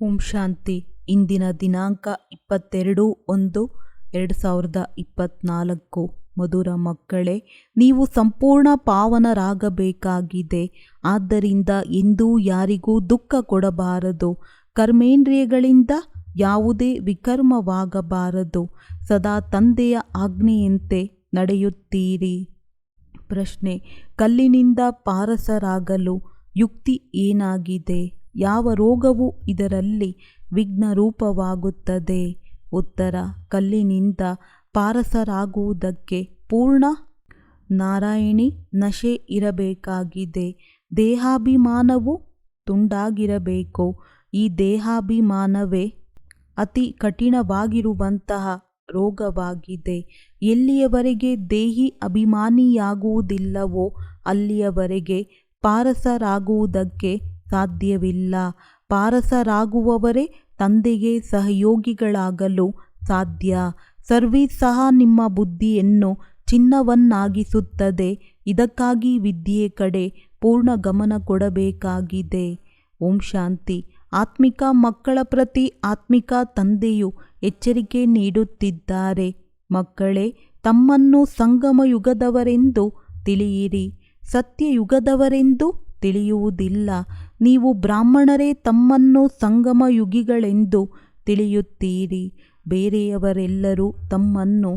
ಓಂ ಶಾಂತಿ. ಇಂದಿನ ದಿನಾಂಕ 22/1/2024. ಮಧುರ ಮಕ್ಕಳೇ, ನೀವು ಸಂಪೂರ್ಣ ಪಾವನರಾಗಬೇಕಾಗಿದೆ. ಆದ್ದರಿಂದ ಎಂದೂ ಯಾರಿಗೂ ದುಃಖ ಕೊಡಬಾರದು. ಕರ್ಮೇಂದ್ರಿಯಗಳಿಂದ ಯಾವುದೇ ವಿಕರ್ಮವಾಗಬಾರದು. ಸದಾ ತಂದೆಯ ಆಜ್ಞೆಯಂತೆ ನಡೆಯುತ್ತೀರಿ. ಪ್ರಶ್ನೆ: ಕಲ್ಲಿನಿಂದ ಪಾರಸರಾಗಲು ಯುಕ್ತಿ ಏನಾಗಿದೆ? ಯಾವ ರೋಗವು ಇದರಲ್ಲಿ ವಿಘ್ನರೂಪವಾಗುತ್ತದೆ? ಉತ್ತರ: ಕಲ್ಲಿನಿಂದ ಪಾರಸರಾಗುವುದಕ್ಕೆ ಪೂರ್ಣ ನಾರಾಯಣಿ ನಶೆ ಇರಬೇಕಾಗಿದೆ. ದೇಹಾಭಿಮಾನವು ತುಂಡಾಗಿರಬೇಕು. ಈ ದೇಹಾಭಿಮಾನವೇ ಅತಿ ಕಠಿಣವಾಗಿರುವಂತಹ ರೋಗವಾಗಿದೆ. ಎಲ್ಲಿಯವರೆಗೆ ದೇಹಿ ಅಭಿಮಾನಿಯಾಗುವುದಿಲ್ಲವೋ ಅಲ್ಲಿಯವರೆಗೆ ಪಾರಸರಾಗುವುದಕ್ಕೆ ಸಾಧ್ಯವಿಲ್ಲ. ಪಾರಸರಾಗುವವರೇ ತಂದೆಗೆ ಸಹಯೋಗಿಗಳಾಗಲು ಸಾಧ್ಯ. ಸರ್ವೀಸ್ ಸಹ ನಿಮ್ಮ ಬುದ್ಧಿಯನ್ನು ಚಿನ್ನವನ್ನಾಗಿಸುತ್ತದೆ. ಇದಕ್ಕಾಗಿ ವಿದ್ಯೆಯ ಕಡೆ ಪೂರ್ಣ ಗಮನ ಕೊಡಬೇಕಾಗಿದೆ. ಓಂ ಶಾಂತಿ. ಆತ್ಮಿಕ ಮಕ್ಕಳ ಪ್ರತಿ ಆತ್ಮಿಕ ತಂದೆಯು ಎಚ್ಚರಿಕೆ ನೀಡುತ್ತಿದ್ದಾರೆ. ಮಕ್ಕಳೇ, ತಮ್ಮನ್ನು ಸಂಗಮ ಯುಗದವರೆಂದು ತಿಳಿಯಿರಿ. ಸತ್ಯಯುಗದವರೆಂದು ತಿಳಿಯುವುದಿಲ್ಲ. ನೀವು ಬ್ರಾಹ್ಮಣರೇ ತಮ್ಮನ್ನು ಸಂಗಮ ಯುಗಿಗಳೆಂದು ತಿಳಿಯುತ್ತೀರಿ. ಬೇರೆಯವರೆಲ್ಲರೂ ತಮ್ಮನ್ನು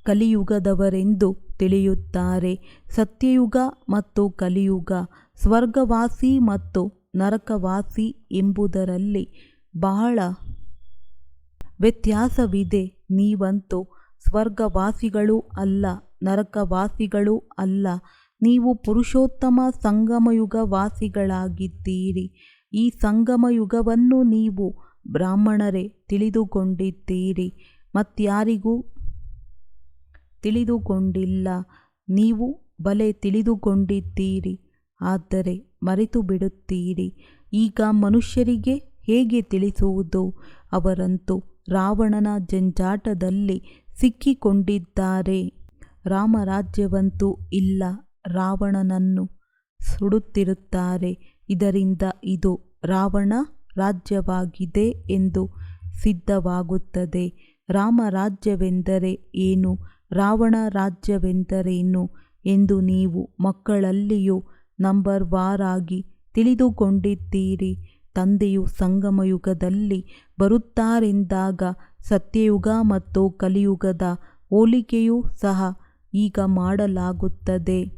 ಕಲಿಯುಗದವರೆಂದು ತಿಳಿಯುತ್ತಾರೆ. ಸತ್ಯಯುಗ ಮತ್ತು ಕಲಿಯುಗ, ಸ್ವರ್ಗವಾಸಿ ಮತ್ತು ನರಕವಾಸಿ ಎಂಬುದರಲ್ಲಿ ಬಹಳ ವ್ಯತ್ಯಾಸವಿದೆ. ನೀವಂತೂ ಸ್ವರ್ಗವಾಸಿಗಳೂ ಅಲ್ಲ, ನರಕವಾಸಿಗಳೂ ಅಲ್ಲ. ನೀವು ಪುರುಷೋತ್ತಮ ಸಂಗಮಯುಗ ವಾಸಿಗಳಾಗಿದ್ದೀರಿ. ಈ ಸಂಗಮಯುಗವನ್ನು ನೀವು ಬ್ರಾಹ್ಮಣರೇ ತಿಳಿದುಕೊಂಡಿದ್ದೀರಿ. ಮತ್ಯಾರಿಗೂ ತಿಳಿದುಕೊಂಡಿಲ್ಲ. ನೀವು ಬಲೆ ತಿಳಿದುಕೊಂಡಿದ್ದೀರಿ, ಆದರೆ ಮರೆತು ಬಿಡುತ್ತೀರಿ. ಈಗ ಮನುಷ್ಯರಿಗೆ ಹೇಗೆ ತಿಳಿಸುವುದು? ಅವರಂತೂ ರಾವಣನ ಜಂಜಾಟದಲ್ಲಿ ಸಿಕ್ಕಿಕೊಂಡಿದ್ದಾರೆ. ರಾಮರಾಜ್ಯವಂತೂ ಇಲ್ಲ. ರಾವಣನನ್ನು ಸುಡುತ್ತಿರುತ್ತಾರೆ. ಇದರಿಂದ ಇದು ರಾವಣ ರಾಜ್ಯವಾಗಿದೆ ಎಂದು ಸಿದ್ಧವಾಗುತ್ತದೆ. ರಾಮರಾಜ್ಯವೆಂದರೆ ಏನು, ರಾವಣ ರಾಜ್ಯವೆಂದರೇನು ಎಂದು ನೀವು ಮಕ್ಕಳಲ್ಲಿಯೂ ನಂಬರ್ವಾರಾಗಿ ತಿಳಿದುಕೊಂಡಿದ್ದೀರಿ. ತಂದೆಯು ಸಂಗಮಯುಗದಲ್ಲಿ ಬರುತ್ತಾರೆಂದಾಗ ಸತ್ಯಯುಗ ಮತ್ತು ಕಲಿಯುಗದ ಹೋಲಿಕೆಯೂ ಸಹ ಈಗ ಮಾಡಲಾಗುತ್ತದೆ.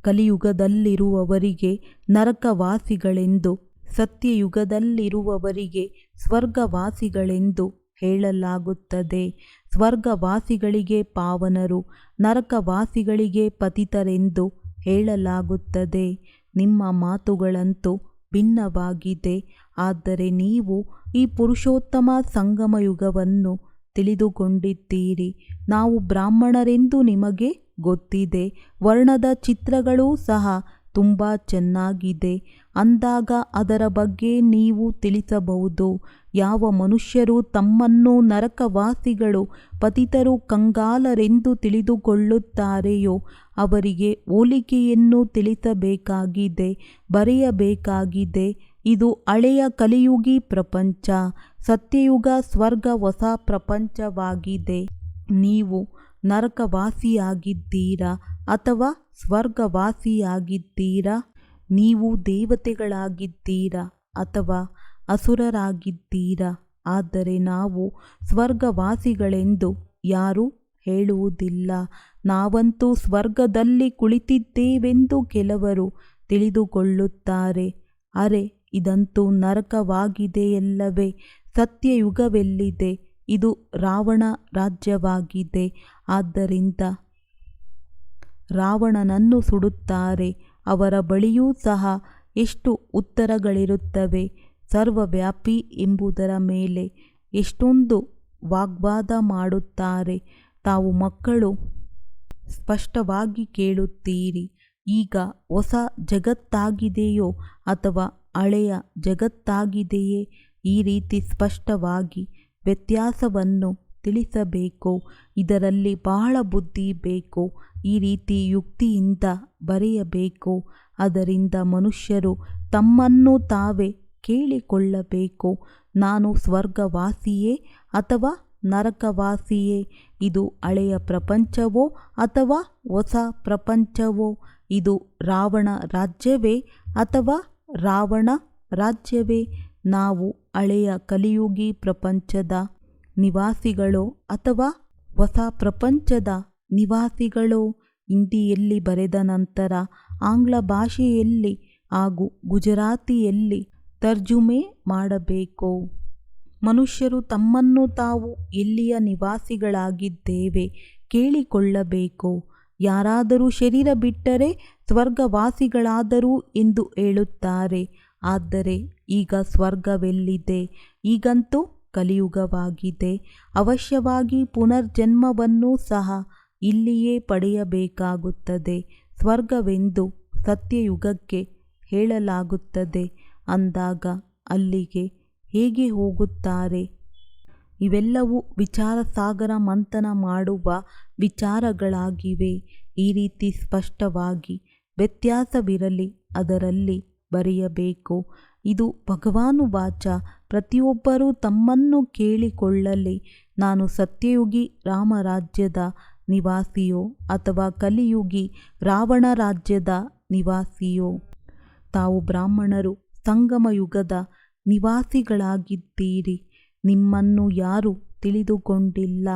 ಕಲಿಯುಗದಲ್ಲಿರುವವರಿಗೆ ನರಕವಾಸಿಗಳೆಂದು, ಸತ್ಯಯುಗದಲ್ಲಿರುವವರಿಗೆ ಸ್ವರ್ಗವಾಸಿಗಳೆಂದು ಹೇಳಲಾಗುತ್ತದೆ. ಸ್ವರ್ಗವಾಸಿಗಳಿಗೆ ಪಾವನರು, ನರಕವಾಸಿಗಳಿಗೆ ಪತಿತರೆಂದು ಹೇಳಲಾಗುತ್ತದೆ. ನಿಮ್ಮ ಮಾತುಗಳಂತೂ ಭಿನ್ನವಾಗಿದೆ. ಆದರೆ ನೀವು ಈ ಪುರುಷೋತ್ತಮ ಸಂಗಮಯುಗವನ್ನು ತಿಳಿದುಕೊಂಡಿದ್ದೀರಿ. ನಾವು ಬ್ರಾಹ್ಮಣರೆಂದು ನಿಮಗೆ ಗೊತ್ತಿದೆ. ವರ್ಣದ ಚಿತ್ರಗಳೂ ಸಹ ತುಂಬ ಚೆನ್ನಾಗಿದೆ. ಅಂದಾಗ ಅದರ ಬಗ್ಗೆ ನೀವು ತಿಳಿಸಬಹುದು. ಯಾವ ಮನುಷ್ಯರು ತಮ್ಮನ್ನು ನರಕವಾಸಿಗಳು, ಪತಿತರು, ಕಂಗಾಲರೆಂದು ತಿಳಿದುಕೊಳ್ಳುತ್ತಾರೆಯೋ ಅವರಿಗೆ ಹೋಲಿಕೆಯನ್ನು ತಿಳಿಸಬೇಕಾಗಿದೆ, ಬರೆಯಬೇಕಾಗಿದೆ. ಇದು ಹಳೆಯ ಕಲಿಯುಗಿ ಪ್ರಪಂಚ. ಸತ್ಯಯುಗ ಸ್ವರ್ಗ ಹೊಸ ಪ್ರಪಂಚವಾಗಿದೆ. ನೀವು ನರಕವಾಸಿಯಾಗಿದ್ದೀರಾ ಅಥವಾ ಸ್ವರ್ಗವಾಸಿಯಾಗಿದ್ದೀರಾ? ನೀವು ದೇವತೆಗಳಾಗಿದ್ದೀರಾ ಅಥವಾ ಅಸುರರಾಗಿದ್ದೀರಾ? ಆದರೆ ನಾವು ಸ್ವರ್ಗವಾಸಿಗಳೆಂದು ಯಾರೂ ಹೇಳುವುದಿಲ್ಲ. ನಾವಂತೂ ಸ್ವರ್ಗದಲ್ಲಿ ಕುಳಿತಿದ್ದೇವೆಂದು ಕೆಲವರು ತಿಳಿದುಕೊಳ್ಳುತ್ತಾರೆ. ಅರೆ, ಇದಂತೂ ನರಕವಾಗಿದೆಯಲ್ಲವೇ? ಸತ್ಯಯುಗವೆಲ್ಲಿದೆ? ಇದು ರಾವಣ ರಾಜ್ಯವಾಗಿದೆ. ಆದ್ದರಿಂದ ರಾವಣನನ್ನು ಸುಡುತ್ತಾರೆ. ಅವರ ಬಳಿಯೂ ಸಹ ಎಷ್ಟು ಉತ್ತರಗಳಿರುತ್ತವೆ. ಸರ್ವವ್ಯಾಪಿ ಎಂಬುದರ ಮೇಲೆ ಎಷ್ಟೊಂದು ವಾಗ್ವಾದ ಮಾಡುತ್ತಾರೆ. ತಾವು ಮಕ್ಕಳು ಸ್ಪಷ್ಟವಾಗಿ ಕೇಳುತ್ತೀರಿ. ಈಗ ಹೊಸ ಜಗತ್ತಾಗಿದೆಯೋ ಅಥವಾ ಹಳೆಯ ಜಗತ್ತಾಗಿದೆಯೇ? ಈ ರೀತಿ ಸ್ಪಷ್ಟವಾಗಿ ವ್ಯತ್ಯಾಸವನ್ನು ತಿಳಿಸಬೇಕು. ಇದರಲ್ಲಿ ಬಹಳ ಬುದ್ಧಿ ಬೇಕು. ಈ ರೀತಿ ಯುಕ್ತಿಯಿಂದ ಬರೆಯಬೇಕು. ಅದರಿಂದ ಮನುಷ್ಯರು ತಮ್ಮನ್ನು ತಾವೇ ಕೇಳಿಕೊಳ್ಳಬೇಕು, ನಾನು ಸ್ವರ್ಗವಾಸಿಯೇ ಅಥವಾ ನರಕವಾಸಿಯೇ? ಇದು ಹಳೆಯ ಪ್ರಪಂಚವೋ ಅಥವಾ ಹೊಸ ಪ್ರಪಂಚವೋ? ಇದು ರಾವಣ ರಾಜ್ಯವೇ ಅಥವಾ ರಾವಣ ರಾಜ್ಯವೇ? ನಾವು ಹಳೆಯ ಕಲಿಯುಗಿ ಪ್ರಪಂಚದ ನಿವಾಸಿಗಳೋ ಅಥವಾ ಹೊಸ ಪ್ರಪಂಚದ ನಿವಾಸಿಗಳೋ? ಹಿಂದಿಯಲ್ಲಿ ಬರೆದ ನಂತರ ಆಂಗ್ಲ ಭಾಷೆಯಲ್ಲಿ ಹಾಗೂ ಗುಜರಾತಿಯಲ್ಲಿ ತರ್ಜುಮೆ ಮಾಡಬೇಕು. ಮನುಷ್ಯರು ತಮ್ಮನ್ನು ತಾವು ಎಲ್ಲಿಯ ನಿವಾಸಿಗಳಾಗಿದ್ದೇವೆ ಕೇಳಿಕೊಳ್ಳಬೇಕು. ಯಾರಾದರೂ ಶರೀರ ಬಿಟ್ಟರೆ ಸ್ವರ್ಗವಾಸಿಗಳಾದರು ಎಂದು ಹೇಳುತ್ತಾರೆ. ಆದರೆ ಈಗ ಸ್ವರ್ಗವೆಲ್ಲಿದೆ? ಈಗಂತೂ ಕಲಿಯುಗವಾಗಿದೆ. ಅವಶ್ಯವಾಗಿ ಪುನರ್ಜನ್ಮವನ್ನು ಸಹ ಇಲ್ಲಿಯೇ ಪಡೆಯಬೇಕಾಗುತ್ತದೆ. ಸ್ವರ್ಗವೆಂದು ಸತ್ಯಯುಗಕ್ಕೆ ಹೇಳಲಾಗುತ್ತದೆ ಅಂದಾಗ ಅಲ್ಲಿಗೆ ಹೇಗೆ ಹೋಗುತ್ತಾರೆ? ಇವೆಲ್ಲವೂ ವಿಚಾರ ಸಾಗರ ಮಂಥನ ಮಾಡುವ ವಿಚಾರಗಳಾಗಿವೆ. ಈ ರೀತಿ ಸ್ಪಷ್ಟವಾಗಿ ವ್ಯತ್ಯಾಸವಿರಲಿ ಅದರಲ್ಲಿ ಬರೆಯಬೇಕು. ಇದು ಭಗವಾನುವಾಚ. ಪ್ರತಿಯೊಬ್ಬರೂ ತಮ್ಮನ್ನು ಕೇಳಿಕೊಳ್ಳಲಿ, ನಾನು ಸತ್ಯಯುಗಿ ರಾಮರಾಜ್ಯದ ನಿವಾಸಿಯೋ ಅಥವಾ ಕಲಿಯುಗಿ ರಾವಣ ರಾಜ್ಯದ ನಿವಾಸಿಯೋ? ತಾವು ಬ್ರಾಹ್ಮಣರು ಸಂಗಮ ಯುಗದ ನಿವಾಸಿಗಳಾಗಿದ್ದೀರಿ. ನಿಮ್ಮನ್ನು ಯಾರೂ ತಿಳಿದುಕೊಂಡಿಲ್ಲ.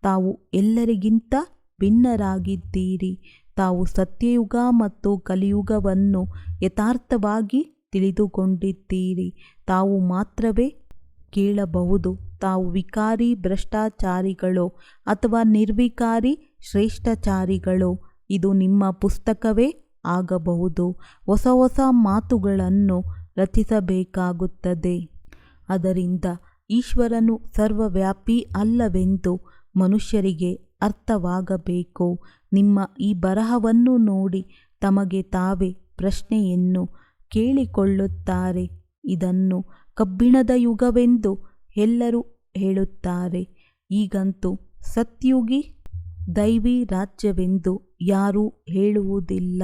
ತಾವು ಎಲ್ಲರಿಗಿಂತ ಭಿನ್ನರಾಗಿದ್ದೀರಿ. ತಾವು ಸತ್ಯಯುಗ ಮತ್ತು ಕಲಿಯುಗವನ್ನು ಯಥಾರ್ಥವಾಗಿ ತಿಳಿದುಕೊಂಡಿದ್ದೀರಿ. ತಾವು ಮಾತ್ರವೇ ಕೇಳಬಹುದು, ತಾವು ವಿಕಾರಿ ಭ್ರಷ್ಟಾಚಾರಿಗಳೋ ಅಥವಾ ನಿರ್ವಿಕಾರಿ ಶ್ರೇಷ್ಠಚಾರಿಗಳೋ? ಇದು ನಿಮ್ಮ ಪುಸ್ತಕವೇ ಆಗಬಹುದು. ಹೊಸ ಹೊಸ ಮಾತುಗಳನ್ನು ರಚಿಸಬೇಕಾಗುತ್ತದೆ. ಅದರಿಂದ ಈಶ್ವರನು ಸರ್ವವ್ಯಾಪಿ ಅಲ್ಲವೆಂದು ಮನುಷ್ಯರಿಗೆ ಅರ್ಥವಾಗಬೇಕು. ನಿಮ್ಮ ಈ ಬರಹವನ್ನು ನೋಡಿ ತಮಗೆ ತಾವೇ ಪ್ರಶ್ನೆಯನ್ನು ಕೇಳಿಕೊಳ್ಳುತ್ತಾರೆ. ಇದನ್ನು ಕಬ್ಬಿಣದ ಯುಗವೆಂದು ಎಲ್ಲರೂ ಹೇಳುತ್ತಾರೆ. ಈಗಂತೂ ಸತ್ಯುಗಿ ದೈವಿ ರಾಜ್ಯವೆಂದು ಯಾರೂ ಹೇಳುವುದಿಲ್ಲ.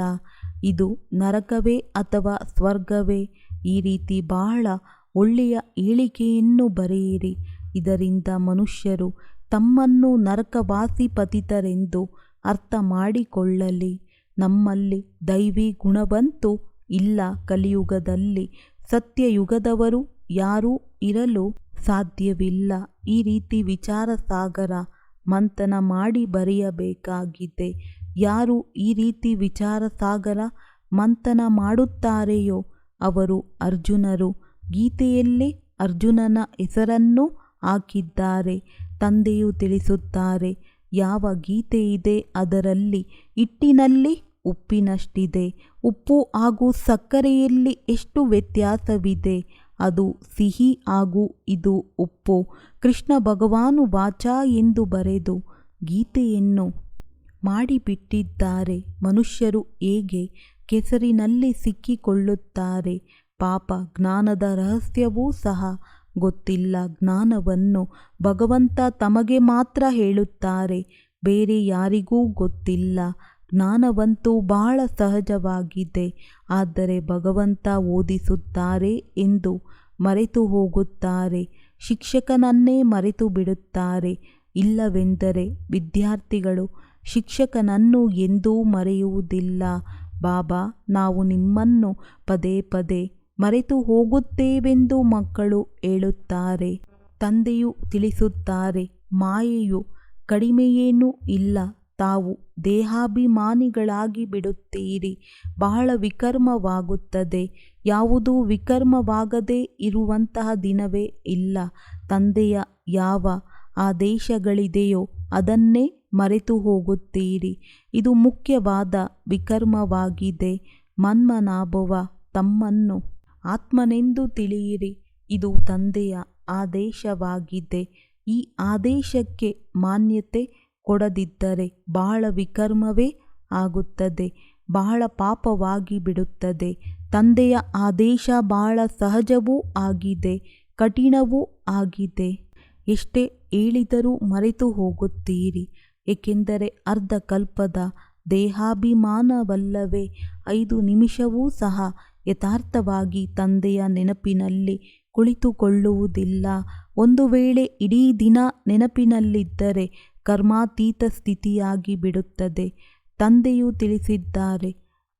ಇದು ನರಕವೇ ಅಥವಾ ಸ್ವರ್ಗವೇ? ಈ ರೀತಿ ಬಹಳ ಒಳ್ಳೆಯ ಹೇಳಿಕೆಯನ್ನು ಬರೆಯಿರಿ. ಇದರಿಂದ ಮನುಷ್ಯರು ತಮ್ಮನ್ನು ನರಕವಾಸಿ ಪತಿತರೆಂದು ಅರ್ಥ ಮಾಡಿಕೊಳ್ಳಲಿ. ನಮ್ಮಲ್ಲಿ ದೈವಿ ಗುಣವಂತೂ ಇಲ್ಲ. ಕಲಿಯುಗದಲ್ಲಿ ಸತ್ಯಯುಗದವರು ಯಾರೂ ಇರಲು ಸಾಧ್ಯವಿಲ್ಲ. ಈ ರೀತಿ ವಿಚಾರ ಸಾಗರ ಮಂಥನ ಮಾಡಿ ಬರೆಯಬೇಕಾಗಿದೆ. ಯಾರು ಈ ರೀತಿ ವಿಚಾರ ಸಾಗರ ಮಂಥನ ಮಾಡುತ್ತಾರೆಯೋ ಅವರು ಅರ್ಜುನರು. ಗೀತೆಯಲ್ಲಿ ಅರ್ಜುನನ ಹೆಸರನ್ನು ಹಾಕಿದ್ದಾರೆ. ತಂದೆಯು ತಿಳಿಸುತ್ತಾರೆ, ಯಾವ ಗೀತೆ ಇದೆ ಅದರಲ್ಲಿ ಹಿಟ್ಟಿನಲ್ಲಿ ಉಪ್ಪಿನಷ್ಟಿದೆ. ಉಪ್ಪು ಹಾಗೂ ಸಕ್ಕರೆಯಲ್ಲಿ ಎಷ್ಟು ವ್ಯತ್ಯಾಸವಿದೆ? ಅದು ಸಿಹಿ ಹಾಗೂ ಇದು ಉಪ್ಪು. ಕೃಷ್ಣ ಭಗವಾನು ವಾಚ ಎಂದು ಬರೆದು ಗೀತೆಯನ್ನು ಮಾಡಿಬಿಟ್ಟಿದ್ದಾರೆ. ಮನುಷ್ಯರು ಹೇಗೆ ಕೆಸರಿನಲ್ಲಿ ಸಿಕ್ಕಿಕೊಳ್ಳುತ್ತಾರೆ? ಪಾಪ ಜ್ಞಾನದ ರಹಸ್ಯವೂ ಸಹ ಗೊತ್ತಿಲ್ಲ. ಜ್ಞಾನವನ್ನು ಭಗವಂತ ತಮಗೆ ಮಾತ್ರ ಹೇಳುತ್ತಾರೆ, ಬೇರೆ ಯಾರಿಗೂ ಗೊತ್ತಿಲ್ಲ. ಜ್ಞಾನವಂತೂ ಬಹಳ ಸಹಜವಾಗಿದೆ. ಆದರೆ ಭಗವಂತ ಓದಿಸುತ್ತಾರೆ ಎಂದು ಮರೆತು ಹೋಗುತ್ತಾರೆ. ಶಿಕ್ಷಕನನ್ನೇ ಮರೆತು ಬಿಡುತ್ತಾರೆ. ಇಲ್ಲವೆಂದರೆ ವಿದ್ಯಾರ್ಥಿಗಳು ಶಿಕ್ಷಕನನ್ನು ಎಂದೂ ಮರೆಯುವುದಿಲ್ಲ. ಬಾಬಾ, ನಾವು ನಿಮ್ಮನ್ನು ಪದೇ ಪದೇ ಮರೆತು ಹೋಗುತ್ತೇವೆಂದು ಮಕ್ಕಳು ಹೇಳುತ್ತಾರೆ. ತಂದೆಯು ತಿಳಿಸುತ್ತಾರೆ, ಮಾಯೆಯು ಕಡಿಮೆಯೇನೂ ಇಲ್ಲ. ತಾವು ದೇಹಾಭಿಮಾನಿಗಳಾಗಿ ಬಿಡುತ್ತೀರಿ. ಬಹಳ ವಿಕರ್ಮವಾಗುತ್ತದೆ. ಯಾವುದೂ ವಿಕರ್ಮವಾಗದೇ ಇರುವಂತಹ ದಿನವೇ ಇಲ್ಲ. ತಂದೆಯ ಯಾವ ಆದೇಶಗಳಿದೆಯೋ ಅದನ್ನೇ ಮರೆತು ಹೋಗುತ್ತೀರಿ. ಇದು ಮುಖ್ಯವಾದ ವಿಕರ್ಮವಾಗಿದೆ. ಮನ್ಮನಾಭವ, ತಮ್ಮನ್ನು ಆತ್ಮನೆಂದು ತಿಳಿಯಿರಿ. ಇದು ತಂದೆಯ ಆದೇಶವಾಗಿದೆ. ಈ ಆದೇಶಕ್ಕೆ ಮಾನ್ಯತೆ ಕೊಡದಿದ್ದರೆ ಬಹಳ ವಿಕರ್ಮವೇ ಆಗುತ್ತದೆ, ಬಹಳ ಪಾಪವಾಗಿ ಬಿಡುತ್ತದೆ. ತಂದೆಯ ಆದೇಶ ಬಹಳ ಸಹಜವೂ ಆಗಿದೆ, ಕಠಿಣವೂ ಆಗಿದೆ. ಎಷ್ಟೇ ಹೇಳಿದರೂ ಮರೆತು ಹೋಗುತ್ತೀರಿ. ಏಕೆಂದರೆ ಅರ್ಧ ಕಲ್ಪದ ದೇಹಾಭಿಮಾನವಲ್ಲವೇ? 5 ನಿಮಿಷವೂ ಸಹ ಯಥಾರ್ಥವಾಗಿ ತಂದೆಯ ನೆನಪಿನಲ್ಲಿ ಕುಳಿತುಕೊಳ್ಳುವುದಿಲ್ಲ. ಒಂದು ವೇಳೆ ಇಡೀ ದಿನ ನೆನಪಿನಲ್ಲಿದ್ದರೆ ಕರ್ಮಾತೀತ ಸ್ಥಿತಿಯಾಗಿ ಬಿಡುತ್ತದೆ. ತಂದೆಯು ತಿಳಿಸಿದ್ದಾರೆ,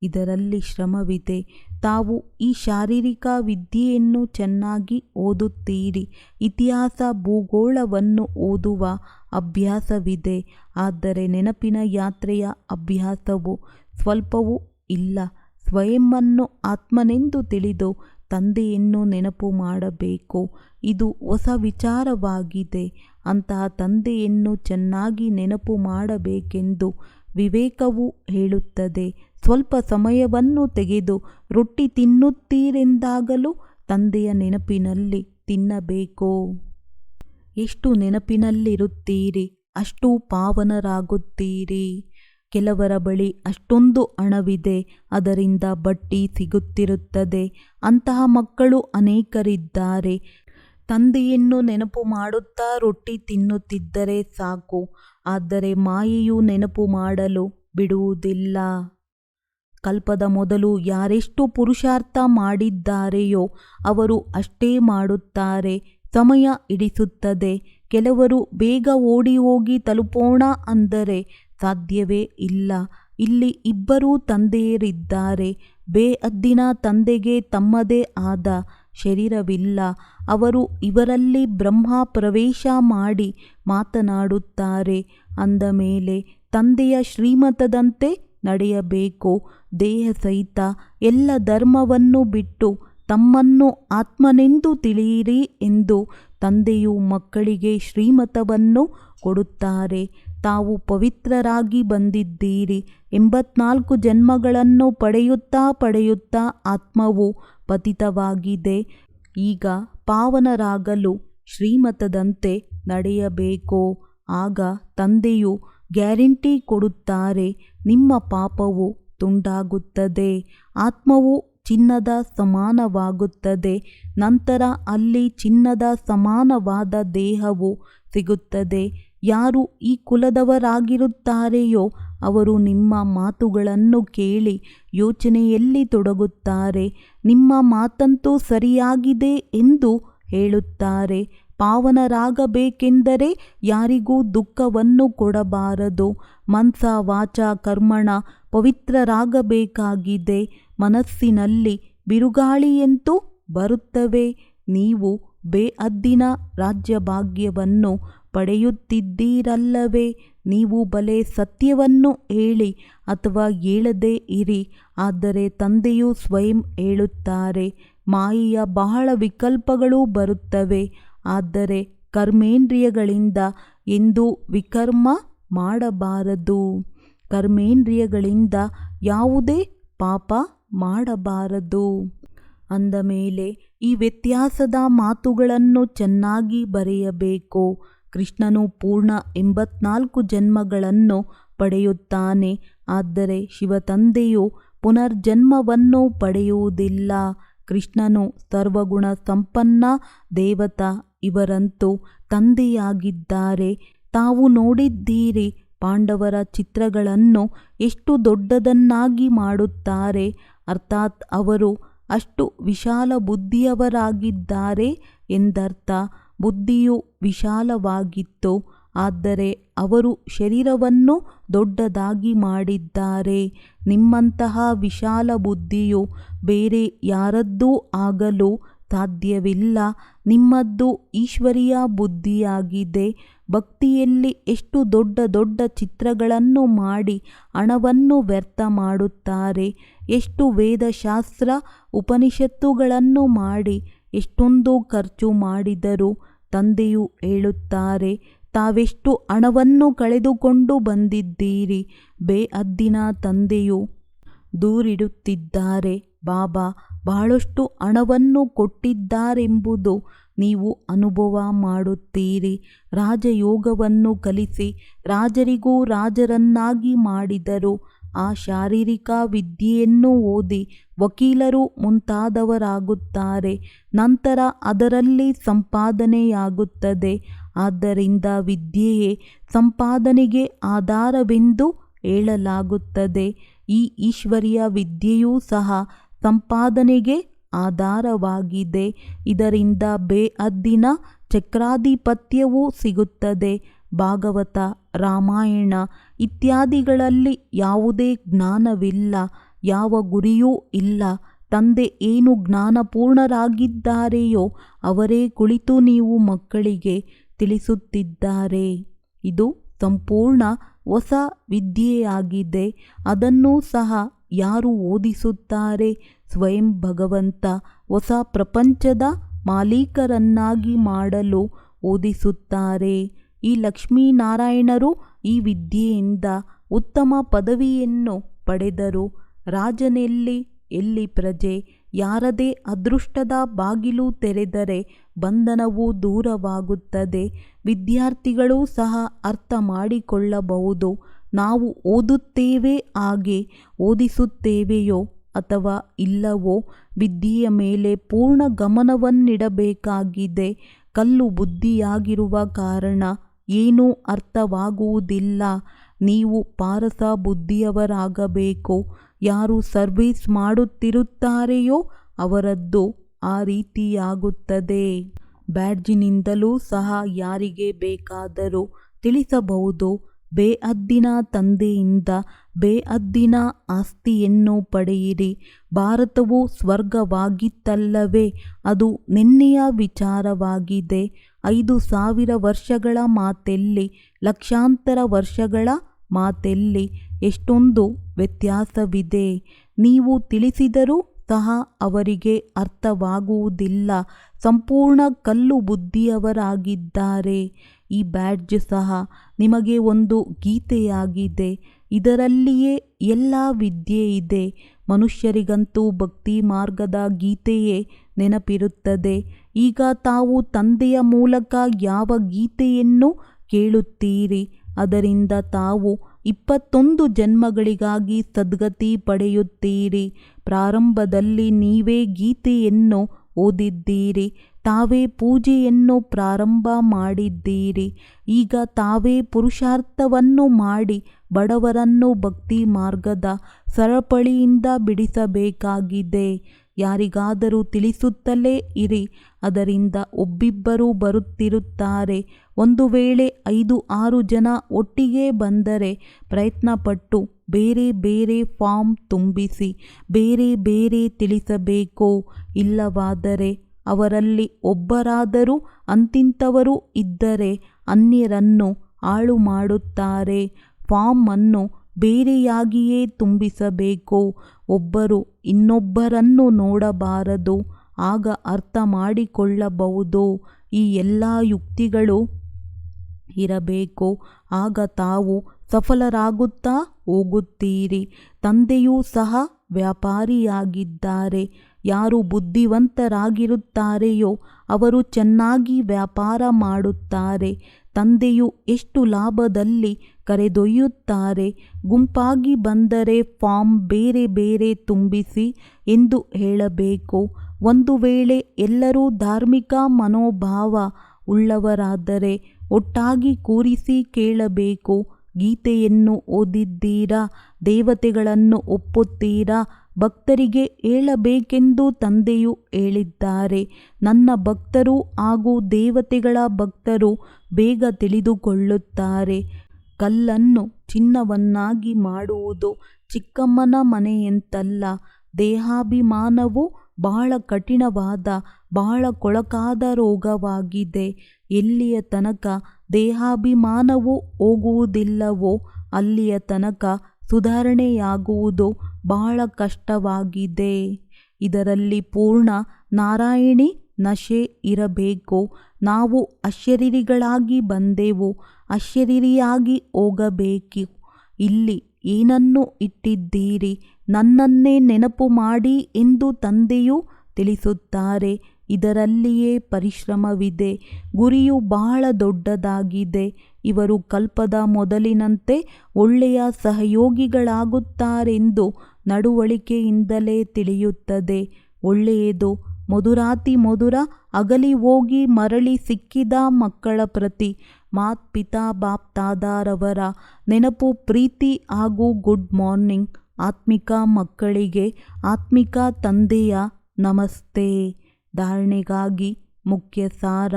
ಇದರಲ್ಲಿ ಶ್ರಮವಿದೆ. ತಾವು ಈ ಶಾರೀರಿಕ ವಿದ್ಯೆಯನ್ನು ಚೆನ್ನಾಗಿ ಓದುತ್ತೀರಿ. ಇತಿಹಾಸ ಭೂಗೋಳವನ್ನು ಓದುವ ಅಭ್ಯಾಸವಿದೆ. ಆದರೆ ನೆನಪಿನ ಯಾತ್ರೆಯ ಅಭ್ಯಾಸವು ಸ್ವಲ್ಪವೂ ಇಲ್ಲ. ಸ್ವಯಂವನ್ನು ಆತ್ಮನೆಂದು ತಿಳಿದು ತಂದೆಯನ್ನು ನೆನಪು ಮಾಡಬೇಕು. ಇದು ಹೊಸ ವಿಚಾರವಾಗಿದೆ. ಅಂತಹ ತಂದೆಯನ್ನು ಚೆನ್ನಾಗಿ ನೆನಪು ಮಾಡಬೇಕೆಂದು ವಿವೇಕವು ಹೇಳುತ್ತದೆ. ಸ್ವಲ್ಪ ಸಮಯವನ್ನು ತೆಗೆದು ರೊಟ್ಟಿ ತಿನ್ನುತ್ತೀರೆಂದಾಗಲೂ ತಂದೆಯ ನೆನಪಿನಲ್ಲಿ ತಿನ್ನಬೇಕು. ಎಷ್ಟು ನೆನಪಿನಲ್ಲಿರುತ್ತೀರಿ ಅಷ್ಟು ಪಾವನರಾಗುತ್ತೀರಿ. ಕೆಲವರ ಬಳಿ ಅಷ್ಟೊಂದು ಹಣವಿದೆ, ಅದರಿಂದ ಬಡ್ಡಿ ಸಿಗುತ್ತಿರುತ್ತದೆ. ಅಂತಹ ಮಕ್ಕಳು ಅನೇಕರಿದ್ದಾರೆ. ತಂದೆಯನ್ನು ನೆನಪು ಮಾಡುತ್ತಾ ರೊಟ್ಟಿ ತಿನ್ನುತ್ತಿದ್ದರೆ ಸಾಕು. ಆದರೆ ಮಾಯೆಯು ನೆನಪು ಮಾಡಲು ಬಿಡುವುದಿಲ್ಲ. ಕಲ್ಪದ ಮೊದಲು ಯಾರೆಷ್ಟು ಪುರುಷಾರ್ಥ ಮಾಡಿದ್ದಾರೆಯೋ ಅವರು ಅಷ್ಟೇ ಮಾಡುತ್ತಾರೆ. ಸಮಯ ಹಿಡಿಸುತ್ತದೆ. ಕೆಲವರು ಬೇಗ ಓಡಿ ಹೋಗಿ ತಲುಪೋಣ ಅಂದರೆ ಸಾಧ್ಯವೇ ಇಲ್ಲ. ಇಲ್ಲಿ ಇಬ್ಬರೂ ತಂದೆಯರಿದ್ದಾರೆ. ಬೇಹದ್ದಿನ ತಂದೆಗೆ ತಮ್ಮದೇ ಆದ ಶರೀರವಿಲ್ಲ. ಅವರು ಇವರಲ್ಲಿ ಬ್ರಹ್ಮ ಪ್ರವೇಶ ಮಾಡಿ ಮಾತನಾಡುತ್ತಾರೆ. ಅಂದ ಮೇಲೆ ತಂದೆಯ ಶ್ರೀಮತದಂತೆ ನಡೆಯಬೇಕು. ದೇಹ ಸಹಿತ ಎಲ್ಲ ಧರ್ಮವನ್ನು ಬಿಟ್ಟು ತಮ್ಮನ್ನು ಆತ್ಮನೆಂದು ತಿಳಿಯಿರಿ ಎಂದು ತಂದೆಯು ಮಕ್ಕಳಿಗೆ ಶ್ರೀಮತವನ್ನು ಕೊಡುತ್ತಾರೆ. ತಾವು ಪವಿತ್ರರಾಗಿ ಬಂದಿದ್ದೀರಿ. 84 ಜನ್ಮಗಳನ್ನು ಪಡೆಯುತ್ತಾ ಆತ್ಮವು ಪತಿತವಾಗಿದೆ. ಈಗ ಪಾವನರಾಗಲು ಶ್ರೀಮತದಂತೆ ನಡೆಯಬೇಕು. ಆಗ ತಂದೆಯು ಗ್ಯಾರಂಟಿ ಕೊಡುತ್ತಾರೆ, ನಿಮ್ಮ ಪಾಪವು ತುಂಡಾಗುತ್ತದೆ. ಆತ್ಮವು ಚಿನ್ನದ ಸಮಾನವಾಗುತ್ತದೆ. ನಂತರ ಅಲ್ಲಿ ಚಿನ್ನದ ಸಮಾನವಾದ ದೇಹವು ಸಿಗುತ್ತದೆ. ಯಾರು ಈ ಕುಲದವರಾಗಿರುತ್ತಾರೆಯೋ ಅವರು ನಿಮ್ಮ ಮಾತುಗಳನ್ನು ಕೇಳಿ ಯೋಚನೆಯಲ್ಲಿ ತೊಡಗುತ್ತಾರೆ. ನಿಮ್ಮ ಮಾತಂತೂ ಸರಿಯಾಗಿದೆ ಎಂದು ಹೇಳುತ್ತಾರೆ. ಪಾವನರಾಗಬೇಕೆಂದರೆ ಯಾರಿಗೂ ದುಃಖವನ್ನು ಕೊಡಬಾರದು. ಮನಸ ವಾಚ ಕರ್ಮಣ ಪವಿತ್ರರಾಗಬೇಕಾಗಿದೆ. ಮನಸ್ಸಿನಲ್ಲಿ ಬಿರುಗಾಳಿಯಂತೂ ಬರುತ್ತವೆ. ನೀವು ಬೇಹದ್ದಿನ ರಾಜ್ಯಭಾಗ್ಯವನ್ನು ಪಡೆಯುತ್ತಿದ್ದೀರಲ್ಲವೇ. ನೀವು ಬಲೆ ಸತ್ಯವನ್ನು ಹೇಳಿ ಅಥವಾ ಹೇಳದೇ ಇರಿ. ಆದರೆ ತಂದೆಯು ಸ್ವಯಂ ಹೇಳುತ್ತಾರೆ, ಮಾಯೆಯ ಬಹಳ ವಿಕಲ್ಪಗಳು ಬರುತ್ತವೆ. ಆದರೆ ಕರ್ಮೇಂದ್ರಿಯಗಳಿಂದ ಎಂದೂ ವಿಕರ್ಮ ಮಾಡಬಾರದು. ಕರ್ಮೇಂದ್ರಿಯಗಳಿಂದ ಯಾವುದೇ ಪಾಪ ಮಾಡಬಾರದು. ಅಂದ ಮೇಲೆ ಈ ವ್ಯತ್ಯಾಸದ ಮಾತುಗಳನ್ನು ಚೆನ್ನಾಗಿ ಬರೆಯಬೇಕು. ಕೃಷ್ಣನು ಪೂರ್ಣ 84 ಜನ್ಮಗಳನ್ನು ಪಡೆಯುತ್ತಾನೆ. ಆದರೆ ಶಿವತಂದೆಯು ಪುನರ್ಜನ್ಮವನ್ನು ಪಡೆಯುವುದಿಲ್ಲ. ಕೃಷ್ಣನು ಸರ್ವಗುಣ ಸಂಪನ್ನ ದೇವತಾ. ಇವರಂತೂ ತಂದೆಯಾಗಿದ್ದಾರೆ. ತಾವು ನೋಡಿದ್ದೀರಿ, ಪಾಂಡವರ ಚಿತ್ರಗಳನ್ನು ಎಷ್ಟು ದೊಡ್ಡದನ್ನಾಗಿ ಮಾಡುತ್ತಾರೆ. ಅರ್ಥಾತ್ ಅವರು ಅಷ್ಟು ವಿಶಾಲ ಬುದ್ಧಿಯವರಾಗಿದ್ದಾರೆ ಎಂದರ್ಥ. ಬುದ್ಧಿಯು ವಿಶಾಲವಾಗಿತ್ತು, ಆದರೆ ಅವರು ಶರೀರವನ್ನು ದೊಡ್ಡದಾಗಿ ಮಾಡಿದ್ದಾರೆ. ನಿಮ್ಮಂತಹ ವಿಶಾಲ ಬುದ್ಧಿಯು ಬೇರೆ ಯಾರದ್ದೂ ಆಗಲು ಸಾಧ್ಯವಿಲ್ಲ. ನಿಮ್ಮದ್ದು ಈಶ್ವರೀಯ ಬುದ್ಧಿಯಾಗಿದೆ. ಭಕ್ತಿಯಲ್ಲಿ ಎಷ್ಟು ದೊಡ್ಡ ದೊಡ್ಡ ಚಿತ್ರಗಳನ್ನು ಮಾಡಿ ಹಣವನ್ನು ವ್ಯರ್ಥ ಮಾಡುತ್ತಾರೆ. ಎಷ್ಟು ವೇದಶಾಸ್ತ್ರ ಉಪನಿಷತ್ತುಗಳನ್ನು ಮಾಡಿ ಎಷ್ಟೊಂದು ಖರ್ಚು ಮಾಡಿದರು. ತಂದೆಯು ಹೇಳುತ್ತಾರೆ, ತಾವೆಷ್ಟು ಹಣವನ್ನು ಕಳೆದುಕೊಂಡು ಬಂದಿದ್ದೀರಿ. ಬೇಹದ್ದಿನ ತಂದೆಯು ದೂರಿಡುತ್ತಿದ್ದಾರೆ, ಬಾಬಾ ಬಹಳಷ್ಟು ಹಣವನ್ನು ಕೊಟ್ಟಿದ್ದಾರೆಂಬುದು ನೀವು ಅನುಭವ ಮಾಡುತ್ತೀರಿ. ರಾಜಯೋಗವನ್ನು ಕಲಿಸಿ ರಾಜರಿಗೂ ರಾಜರನ್ನಾಗಿ ಮಾಡಿದರು. ಆ ಶಾರೀರಿಕ ವಿದ್ಯೆಯನ್ನು ಓದಿ ವಕೀಲರು ಮುಂತಾದವರಾಗುತ್ತಾರೆ. ನಂತರ ಅದರಲ್ಲಿ ಸಂಪಾದನೆಯಾಗುತ್ತದೆ. ಆದ್ದರಿಂದ ವಿದ್ಯೆಯೇ ಸಂಪಾದನೆಗೆ ಆಧಾರವೆಂದು ಹೇಳಲಾಗುತ್ತದೆ. ಈ ಈಶ್ವರೀಯ ವಿದ್ಯೆಯೂ ಸಹ ಸಂಪಾದನೆಗೆ ಆಧಾರವಾಗಿದೆ. ಇದರಿಂದ ಬೇಅದ್ದಿನ ಚಕ್ರಾಧಿಪತ್ಯವೂ ಸಿಗುತ್ತದೆ. ಭಾಗವತ, ರಾಮಾಯಣ ಇತ್ಯಾದಿಗಳಲ್ಲಿ ಯಾವುದೇ ಜ್ಞಾನವಿಲ್ಲ, ಯಾವ ಗುರಿಯೂ ಇಲ್ಲ. ತಂದೆ ಏನು ಜ್ಞಾನಪೂರ್ಣರಾಗಿದ್ದಾರೆಯೋ ಅವರೇ ಕುಳಿತು ನೀವು ಮಕ್ಕಳಿಗೆ ತಿಳಿಸುತ್ತಿದ್ದಾರೆ. ಇದು ಸಂಪೂರ್ಣ ಹೊಸ ವಿದ್ಯೆಯಾಗಿದೆ. ಅದನ್ನೂ ಸಹ ಯಾರು ಓದಿಸುತ್ತಾರೆ? ಸ್ವಯಂ ಭಗವಂತ ಹೊಸ ಪ್ರಪಂಚದ ಮಾಲೀಕರನ್ನಾಗಿ ಮಾಡಲು ಓದಿಸುತ್ತಾರೆ. ಈ ಲಕ್ಷ್ಮೀನಾರಾಯಣರು ಈ ವಿದ್ಯೆಯಿಂದ ಉತ್ತಮ ಪದವಿಯನ್ನು ಪಡೆದರು. ರಾಜನೆಲ್ಲಿ, ಎಲ್ಲಿ ಪ್ರಜೆ? ಯಾರದೇ ಅದೃಷ್ಟದ ಬಾಗಿಲು ತೆರೆದರೆ ಬಂಧನವು ದೂರವಾಗುತ್ತದೆ. ವಿದ್ಯಾರ್ಥಿಗಳೂ ಸಹ ಅರ್ಥ ಮಾಡಿಕೊಳ್ಳಬಹುದು. ನಾವು ಓದುತ್ತೇವೆ, ಹಾಗೆ ಓದಿಸುತ್ತೇವೆಯೋ ಅಥವಾ ಇಲ್ಲವೋ ವಿದ್ಯೆಯ ಮೇಲೆ ಪೂರ್ಣ ಗಮನವನ್ನಿಡಬೇಕಾಗಿದೆ. ಕಲ್ಲು ಬುದ್ಧಿಯಾಗಿರುವ ಕಾರಣ ಏನೂ ಅರ್ಥವಾಗುವುದಿಲ್ಲ. ನೀವು ಪಾರಸ ಬುದ್ಧಿಯವರಾಗಬೇಕು. ಯಾರು ಸರ್ವಿಸ್ ಮಾಡುತ್ತಿರುತ್ತಾರೆಯೋ ಅವರದ್ದು ಆ ರೀತಿಯಾಗುತ್ತದೆ. ಬ್ಯಾಡ್ಜಿನಿಂದಲೂ ಸಹ ಯಾರಿಗೆ ಬೇಕಾದರೂ ತಿಳಿಸಬಹುದು. ಬೇಅದ್ದಿನ ತಂದೆಯಿಂದ ಬೇಅದ್ದಿನ ಆಸ್ತಿಯನ್ನು ಪಡೆಯಿರಿ. ಭಾರತವು ಸ್ವರ್ಗವಾಗಿತ್ತಲ್ಲವೇ? ಅದು ನಿನ್ನೆಯ ವಿಚಾರವಾಗಿದೆ. 5000 ವರ್ಷಗಳ ಮಾತೆಲ್ಲಿ, ಲಕ್ಷಾಂತರ ವರ್ಷಗಳ ಮಾತೆಲ್ಲಿ ಎಷ್ಟೊಂದು ವ್ಯತ್ಯಾಸವಿದೆ. ನೀವು ತಿಳಿಸಿದರೂ ಸಹ ಅವರಿಗೆ ಅರ್ಥವಾಗುವುದಿಲ್ಲ. ಸಂಪೂರ್ಣ ಕಲ್ಲು ಬುದ್ಧಿಯವರಾಗಿದ್ದಾರೆ. ಈ ಬ್ಯಾಡ್ಜ್ ಸಹ ನಿಮಗೆ ಒಂದು ಗೀತೆಯಾಗಿದೆ. ಇದರಲ್ಲಿಯೇ ಎಲ್ಲ ವಿದ್ಯೆ ಇದೆ. ಮನುಷ್ಯರಿಗಂತೂ ಭಕ್ತಿ ಮಾರ್ಗದ ಗೀತೆಯೇ ನೆನಪಿರುತ್ತದೆ. ಈಗ ತಾವು ತಂದೆಯ ಮೂಲಕ ಯಾವ ಗೀತೆಯನ್ನು ಕೇಳುತ್ತೀರಿ, ಅದರಿಂದ ತಾವು 21 ಜನ್ಮಗಳಿಗಾಗಿ ಸದ್ಗತಿ ಪಡೆಯುತ್ತೀರಿ. ಪ್ರಾರಂಭದಲ್ಲಿ ನೀವೇ ಗೀತೆಯನ್ನು ಓದಿದ್ದೀರಿ, ತಾವೇ ಪೂಜೆಯನ್ನು ಪ್ರಾರಂಭ ಮಾಡಿದ್ದೀರಿ. ಈಗ ತಾವೇ ಪುರುಷಾರ್ಥವನ್ನು ಮಾಡಿ ಬಡವರನ್ನು ಭಕ್ತಿ ಮಾರ್ಗದ ಸರಪಳಿಯಿಂದ ಬಿಡಿಸಬೇಕಾಗಿದೆ. ಯಾರಿಗಾದರೂ ತಿಳಿಸುತ್ತಲೇ ಇರಿ. ಅದರಿಂದ ಒಬ್ಬಿಬ್ಬರು ಬರುತ್ತಿರುತ್ತಾರೆ. ಒಂದು ವೇಳೆ 5-6 ಜನ ಒಟ್ಟಿಗೆ ಬಂದರೆ ಪ್ರಯತ್ನಪಟ್ಟು ಬೇರೆ ಬೇರೆ ಫಾರ್ಮ್ ತುಂಬಿಸಿ ಬೇರೆ ಬೇರೆ ತಿಳಿಸಬೇಕು. ಇಲ್ಲವಾದರೆ ಅವರಲ್ಲಿ ಒಬ್ಬರಾದರೂ ಅಂತಿಂಥವರು ಇದ್ದರೆ ಅನ್ಯರನ್ನು ಹಾಳು ಮಾಡುತ್ತಾರೆ. ಫಾರ್ಮ್ ಅನ್ನು ಬೇರೆಯಾಗಿಯೇ ತುಂಬಿಸಬೇಕು. ಒಬ್ಬರು ಇನ್ನೊಬ್ಬರನ್ನು ನೋಡಬಾರದು. ಆಗ ಅರ್ಥ ಮಾಡಿಕೊಳ್ಳಬಹುದು. ಈ ಎಲ್ಲ ಯುಕ್ತಿಗಳು ಇರಬೇಕು. ಆಗ ತಾವು ಸಫಲರಾಗುತ್ತಾ ಹೋಗುತ್ತೀರಿ. ತಂದೆಯೂ ಸಹ ವ್ಯಾಪಾರಿಯಾಗಿದ್ದಾರೆ. ಯಾರು ಬುದ್ಧಿವಂತರಾಗಿರುತ್ತಾರೆಯೋ ಅವರು ಚೆನ್ನಾಗಿ ವ್ಯಾಪಾರ ಮಾಡುತ್ತಾರೆ. ತಂದೆಯು ಎಷ್ಟು ಲಾಭದಲ್ಲಿ ಕರೆದೊಯ್ಯುತ್ತಾರೆ. ಗುಂಪಾಗಿ ಬಂದರೆ ಫಾರ್ಮ್ ಬೇರೆ ಬೇರೆ ತುಂಬಿಸಿ ಎಂದು ಹೇಳಬೇಕು. ಒಂದು ವೇಳೆ ಎಲ್ಲರೂ ಧಾರ್ಮಿಕ ಮನೋಭಾವ ಉಳ್ಳವರಾದರೆ ಒಟ್ಟಾಗಿ ಕೂರಿಸಿ ಕೇಳಬೇಕು. ಗೀತೆಯನ್ನು ಓದಿದ್ದೀರಾ? ದೇವತೆಗಳನ್ನು ಒಪ್ಪುತ್ತೀರಾ? ಭಕ್ತರಿಗೆ ಹೇಳಬೇಕೆಂದು ತಂದೆಯು ಹೇಳಿದ್ದಾರೆ. ನನ್ನ ಭಕ್ತರು ಹಾಗೂ ದೇವತೆಗಳ ಭಕ್ತರು ಬೇಗ ತಿಳಿದುಕೊಳ್ಳುತ್ತಾರೆ. ಕಲ್ಲನ್ನು ಚಿನ್ನವನ್ನಾಗಿ ಮಾಡುವುದು ಚಿಕ್ಕಮ್ಮನ ಮನೆಯಂತಲ್ಲ. ದೇಹಾಭಿಮಾನವು ಬಹಳ ಕಠಿಣವಾದ, ಬಹಳ ಕೊಳಕಾದ ರೋಗವಾಗಿದೆ. ಎಲ್ಲಿಯ ತನಕ ದೇಹಾಭಿಮಾನವು ಹೋಗುವುದಿಲ್ಲವೋ ಅಲ್ಲಿಯ ತನಕ ಸುಧಾರಣೆಯಾಗುವುದು ಬಹಳ ಕಷ್ಟವಾಗಿದೆ. ಇದರಲ್ಲಿ ಪೂರ್ಣ ನಾರಾಯಣಿ ನಶೆ ಇರಬೇಕು. ನಾವು ಅಶರೀರಿಗಳಾಗಿ ಬಂದೆವು, ಅಶರೀರಿಯಾಗಿ ಹೋಗಬೇಕು. ಇಲ್ಲಿ ಏನನ್ನು ಇಟ್ಟಿದ್ದೀರಿ? ನನ್ನನ್ನೇ ನೆನಪು ಮಾಡಿ ಎಂದು ತಂದೆಯು ತಿಳಿಸುತ್ತಾರೆ. ಇದರಲ್ಲಿಯೇ ಪರಿಶ್ರಮವಿದೆ. ಗುರಿಯು ಬಹಳ ದೊಡ್ಡದಾಗಿದೆ. ಇವರು ಕಲ್ಪದ ಮೊದಲಿನಂತೆ ಒಳ್ಳೆಯ ಸಹಯೋಗಿಗಳಾಗುತ್ತಾರೆಂದು ನಡವಳಿಕೆಯಿಂದಲೇ ತಿಳಿಯುತ್ತದೆ. ಒಳ್ಳೆಯದು. ಮಧುರಾತಿ ಮಧುರ ಅಗಲಿ ಹೋಗಿ ಮರಳಿ ಸಿಕ್ಕಿದ ಮಕ್ಕಳ ಪ್ರತಿ ಮಾತ್ ಪಿತಾ ಬಾಪ್ ತಾದಾರವರ ನೆನಪು, ಪ್ರೀತಿ ಹಾಗೂ ಗುಡ್ ಮಾರ್ನಿಂಗ್. ಆತ್ಮಿಕ ಮಕ್ಕಳಿಗೆ ಆತ್ಮಿಕ ತಂದೆಯ ನಮಸ್ತೆ. ಧಾರಣೆಗಾಗಿ ಮುಖ್ಯ ಸಾರ: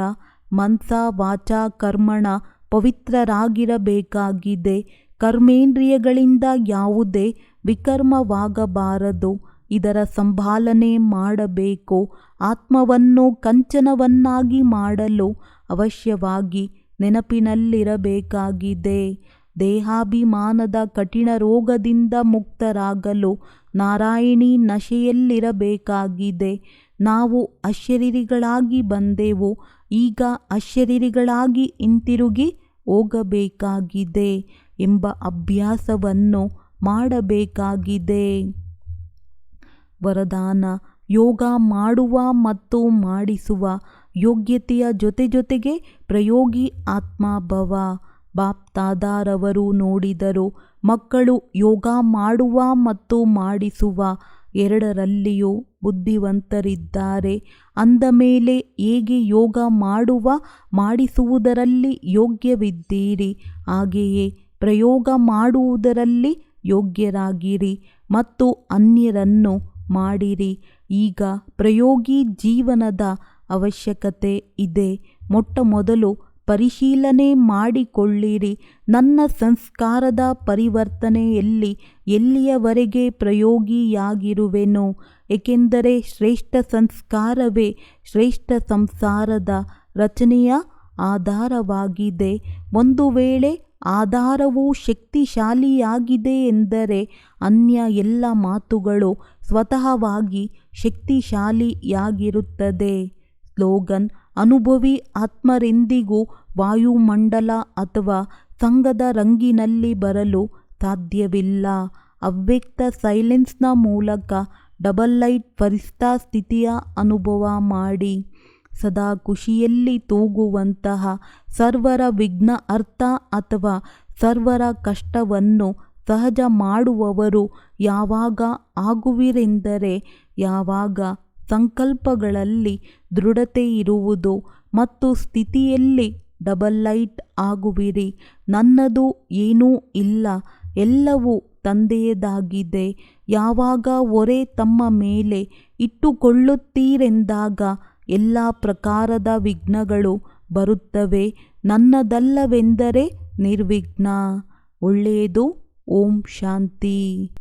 ಮನಸ ವಾಚ ಕರ್ಮಣ ಪವಿತ್ರರಾಗಿರಬೇಕಾಗಿದೆ. ಕರ್ಮೇಂದ್ರಿಯಗಳಿಂದ ಯಾವುದೇ ವಿಕರ್ಮವಾಗಬಾರದು. ಇದರ ಸಂಭಾಲನೆ ಮಾಡಬೇಕು. ಆತ್ಮವನ್ನು ಕಂಚನವನ್ನಾಗಿ ಮಾಡಲು ಅವಶ್ಯವಾಗಿ ನೆನಪಿನಲ್ಲಿರಬೇಕಾಗಿದೆ. ದೇಹಾಭಿಮಾನದ ಕಠಿಣ ರೋಗದಿಂದ ಮುಕ್ತರಾಗಲು ನಾರಾಯಣಿ ನಶೆಯಲ್ಲಿರಬೇಕಾಗಿದೆ. ನಾವು ಅಶರೀರಿಗಳಾಗಿ ಬಂದೆವು, ಈಗ ಅಶರೀರಿಗಳಾಗಿ ಹಿಂತಿರುಗಿ ಹೋಗಬೇಕಾಗಿದೆ ಎಂಬ ಅಭ್ಯಾಸವನ್ನು ಮಾಡಬೇಕಾಗಿದೆ. ವರದಾನ: ಯೋಗ ಮಾಡುವ ಮತ್ತು ಮಾಡಿಸುವ ಯೋಗ್ಯತೆಯ ಜೊತೆಗೆ ಪ್ರಯೋಗಿ ಆತ್ಮಭವ. ಬಾಪ್ದಾದಾರವರು ನೋಡಿದರು, ಮಕ್ಕಳು ಯೋಗ ಮಾಡುವ ಮತ್ತು ಮಾಡಿಸುವ ಎರಡರಲ್ಲಿಯೂ ಬುದ್ಧಿವಂತರಿದ್ದಾರೆ. ಅಂದ ಮೇಲೆ ಹೇಗೆ ಯೋಗ ಮಾಡುವ ಮಾಡಿಸುವುದರಲ್ಲಿ ಯೋಗ್ಯವಿದ್ದೀರಿ, ಹಾಗೆಯೇ ಪ್ರಯೋಗ ಮಾಡುವುದರಲ್ಲಿ ಯೋಗ್ಯರಾಗಿರಿ ಮತ್ತು ಅನ್ಯರನ್ನು ಮಾಡಿರಿ. ಈಗ ಪ್ರಯೋಗಿ ಜೀವನದ ಅವಶ್ಯಕತೆ ಇದೆ. ಮೊಟ್ಟಮೊದಲು ಪರಿಶೀಲನೆ ಮಾಡಿಕೊಳ್ಳಿರಿ, ನನ್ನ ಸಂಸ್ಕಾರದ ಪರಿವರ್ತನೆಯಲ್ಲಿ ಎಲ್ಲಿಯವರೆಗೆ ಪ್ರಯೋಗಿಯಾಗಿರುವೆನು. ಏಕೆಂದರೆ ಶ್ರೇಷ್ಠ ಸಂಸ್ಕಾರವೇ ಶ್ರೇಷ್ಠ ಸಂಸಾರದ ರಚನೆಯ ಆಧಾರವಾಗಿದೆ. ಒಂದು ವೇಳೆ ಆಧಾರವು ಶಕ್ತಿಶಾಲಿಯಾಗಿದೆ ಎಂದರೆ ಅನ್ಯ ಎಲ್ಲ ಮಾತುಗಳು ಸ್ವತಃವಾಗಿ ಶಕ್ತಿಶಾಲಿಯಾಗಿರುತ್ತದೆ. ಸ್ಲೋಗನ್: ಅನುಭವಿ ಆತ್ಮರೆಂದಿಗೂ ವಾಯುಮಂಡಲ ಅಥವಾ ಸಂಘದ ರಂಗಿನಲ್ಲಿ ಬರಲು ಸಾಧ್ಯವಿಲ್ಲ. ಅವ್ಯಕ್ತ ಸೈಲೆನ್ಸ್ನ ಮೂಲಕ ಡಬಲ್ ಲೈಟ್ ಫರಿಸ್ತಾ ಸ್ಥಿತಿಯ ಅನುಭವ ಮಾಡಿ. ಸದಾ ಖುಷಿಯಲ್ಲಿ ತೂಗುವಂತಹ ಸರ್ವರ ವಿಘ್ನ ಅರ್ಥ ಅಥವಾ ಸರ್ವರ ಕಷ್ಟವನ್ನು ಸಹಜ ಮಾಡುವವರು ಯಾವಾಗ ಆಗುವಿರೆಂದರೆ ಯಾವಾಗ ಸಂಕಲ್ಪಗಳಲ್ಲಿ ದೃಢತೆ ಇರುವುದು ಮತ್ತು ಸ್ಥಿತಿಯಲ್ಲಿ ಡಬಲ್ ಲೈಟ್ ಆಗುವಿರಿ. ನನ್ನದು ಏನೂ ಇಲ್ಲ, ಎಲ್ಲವೂ ತಂದೆಯದಾಗಿದೆ. ಯಾವಾಗ ಹೊರೆ ತಮ್ಮ ಮೇಲೆ ಇಟ್ಟುಕೊಳ್ಳುತ್ತೀರೆಂದಾಗ ಎಲ್ಲ ಪ್ರಕಾರದ ವಿಘ್ನಗಳು ಬರುತ್ತವೆ. ನನ್ನದಲ್ಲವೆಂದರೆ ನಿರ್ವಿಘ್ನ. ಒಳ್ಳೆಯದು. ಓಂ ಶಾಂತಿ.